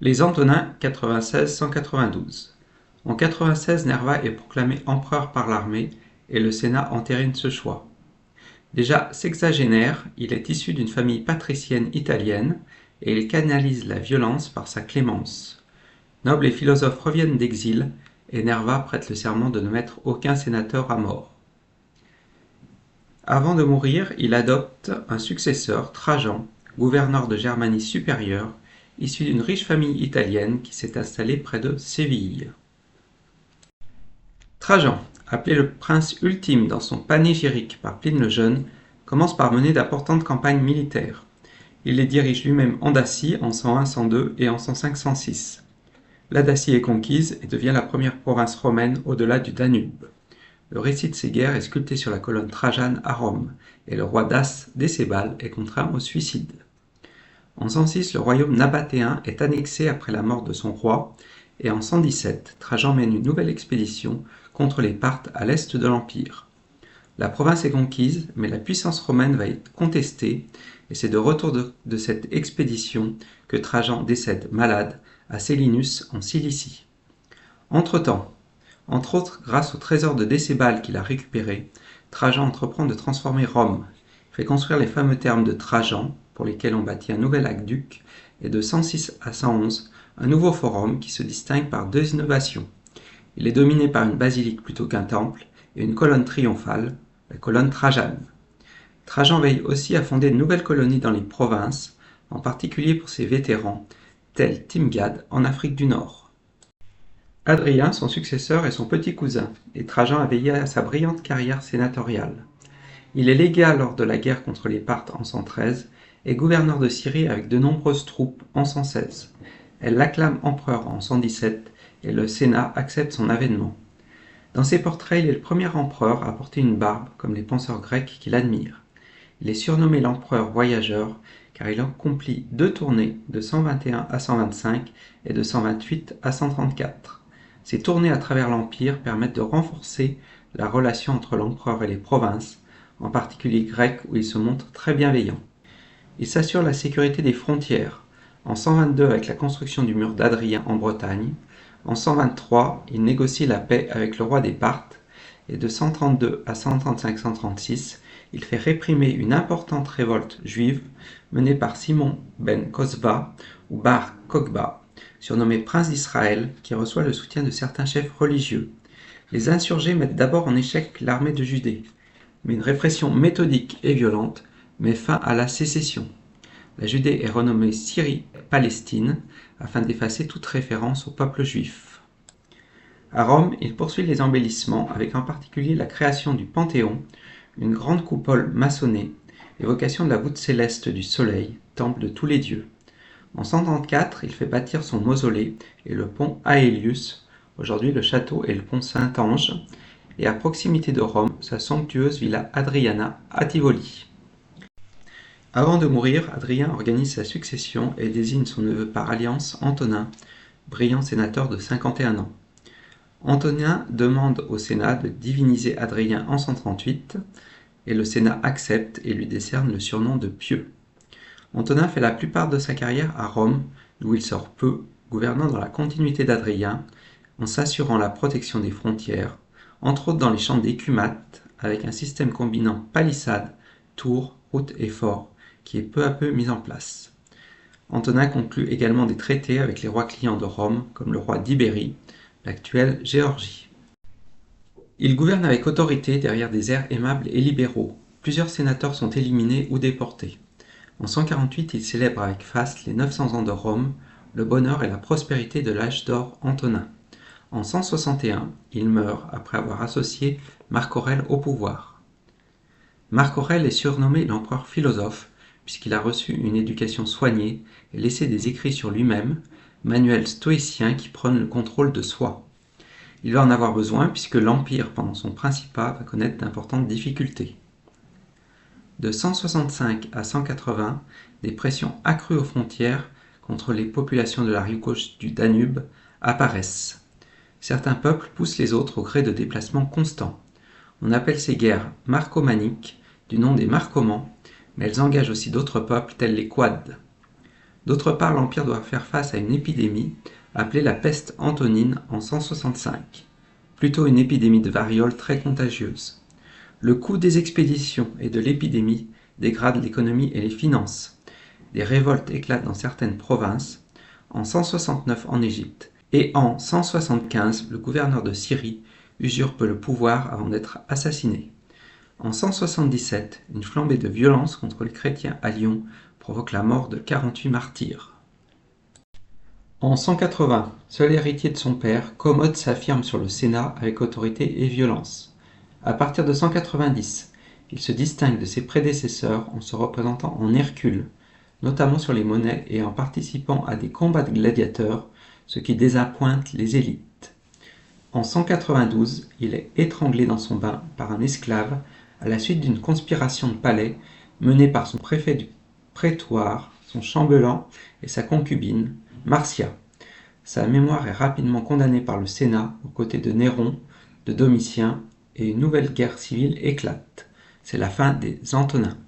Les Antonins 96-192. En 96, Nerva est proclamé empereur par l'armée et le Sénat entérine ce choix. Déjà sexagénaire, il est issu d'une famille patricienne italienne et il canalise la violence par sa clémence. Nobles et philosophes reviennent d'exil et Nerva prête le serment de ne mettre aucun sénateur à mort. Avant de mourir, il adopte un successeur, Trajan, gouverneur de Germanie supérieure, issu d'une riche famille italienne qui s'est installée près de Séville. Trajan, appelé le prince ultime dans son panégyrique par Pline le Jeune, commence par mener d'importantes campagnes militaires. Il les dirige lui-même en Dacie en 101-102 et en 105-106. La Dacie est conquise et devient la première province romaine au-delà du Danube. Le récit de ces guerres est sculpté sur la colonne Trajane à Rome, et le roi Dace Décébal est contraint au suicide. En 106, le royaume nabatéen est annexé après la mort de son roi, et en 117, Trajan mène une nouvelle expédition contre les Parthes à l'est de l'Empire. La province est conquise, mais la puissance romaine va être contestée, et c'est de retour de cette expédition que Trajan décède malade à Sélinus en Cilicie. Entre-temps, entre autres grâce au trésor de Décébal qu'il a récupéré, Trajan entreprend de transformer Rome. Il fait construire les fameux thermes de Trajan, pour lesquels on bâtit un nouvel aqueduc, et de 106 à 111, un nouveau forum qui se distingue par deux innovations. Il est dominé par une basilique plutôt qu'un temple, et une colonne triomphale, la colonne Trajane. Trajan veille aussi à fonder de nouvelles colonies dans les provinces, en particulier pour ses vétérans, tels Timgad en Afrique du Nord. Hadrien, son successeur, est son petit cousin, et Trajan a veillé à sa brillante carrière sénatoriale. Il est légat lors de la guerre contre les Parthes en 113 et gouverneur de Syrie avec de nombreuses troupes en 116. Elle l'acclame empereur en 117 et le Sénat accepte son avènement. Dans ses portraits, il est le premier empereur à porter une barbe, comme les penseurs grecs qui l'admirent. Il est surnommé l'empereur voyageur car il accomplit 2 tournées de 121 à 125 et de 128 à 134. Ces tournées à travers l'Empire permettent de renforcer la relation entre l'empereur et les provinces, en particulier grecques où il se montre très bienveillant. Il s'assure la sécurité des frontières, en 122 avec la construction du mur d'Adrien en Bretagne, en 123 il négocie la paix avec le roi des Parthes, et de 132 à 135-136 il fait réprimer une importante révolte juive menée par Simon ben Kosba ou Bar Kokhba, surnommé prince d'Israël, qui reçoit le soutien de certains chefs religieux. Les insurgés mettent d'abord en échec l'armée de Judée, mais une répression méthodique et violente met fin à la sécession. La Judée est renommée Syrie-Palestine afin d'effacer toute référence au peuple juif. À Rome, il poursuit les embellissements avec en particulier la création du Panthéon, une grande coupole maçonnée, évocation de la voûte céleste du soleil, temple de tous les dieux. En 134, il fait bâtir son mausolée et le pont Aelius, aujourd'hui le château et le pont Saint-Ange, et à proximité de Rome, sa somptueuse villa Adriana à Tivoli. Avant de mourir, Hadrien organise sa succession et désigne son neveu par alliance, Antonin, brillant sénateur de 51 ans. Antonin demande au Sénat de diviniser Hadrien en 138, et le Sénat accepte et lui décerne le surnom de Pieux. Antonin fait la plupart de sa carrière à Rome, d'où il sort peu, gouvernant dans la continuité d'Adrien, en s'assurant la protection des frontières, entre autres dans les champs d'Écumate, avec un système combinant palissades, tours, routes et forts, qui est peu à peu mis en place. Antonin conclut également des traités avec les rois clients de Rome, comme le roi d'Ibérie, l'actuelle Géorgie. Il gouverne avec autorité derrière des airs aimables et libéraux. Plusieurs sénateurs sont éliminés ou déportés. En 148, il célèbre avec faste les 900 ans de Rome, le bonheur et la prospérité de l'âge d'or Antonin. En 161, il meurt après avoir associé Marc Aurèle au pouvoir. Marc Aurèle est surnommé l'empereur philosophe, puisqu'il a reçu une éducation soignée et laissé des écrits sur lui-même, manuel stoïcien qui prône le contrôle de soi. Il va en avoir besoin puisque l'Empire, pendant son principat, va connaître d'importantes difficultés. De 165 à 180, des pressions accrues aux frontières contre les populations de la rive gauche du Danube apparaissent. Certains peuples poussent les autres au gré de déplacements constants. On appelle ces guerres marcomaniques, du nom des Marcomans, mais elles engagent aussi d'autres peuples tels les Quads. D'autre part, l'Empire doit faire face à une épidémie appelée la peste antonine en 165, plutôt une épidémie de variole très contagieuse. Le coût des expéditions et de l'épidémie dégrade l'économie et les finances. Des révoltes éclatent dans certaines provinces, en 169 en Égypte, et en 175 le gouverneur de Syrie usurpe le pouvoir avant d'être assassiné. En 177, une flambée de violence contre les chrétiens à Lyon provoque la mort de 48 martyrs. En 180, seul héritier de son père, Commode s'affirme sur le Sénat avec autorité et violence. À partir de 190, il se distingue de ses prédécesseurs en se représentant en Hercule, notamment sur les monnaies et en participant à des combats de gladiateurs, ce qui désappointe les élites. En 192, il est étranglé dans son bain par un esclave à la suite d'une conspiration de palais menée par son préfet du prétoire, son chambellan et sa concubine, Marcia. Sa mémoire est rapidement condamnée par le Sénat aux côtés de Néron, de Domitien, et une nouvelle guerre civile éclate. C'est la fin des Antonins.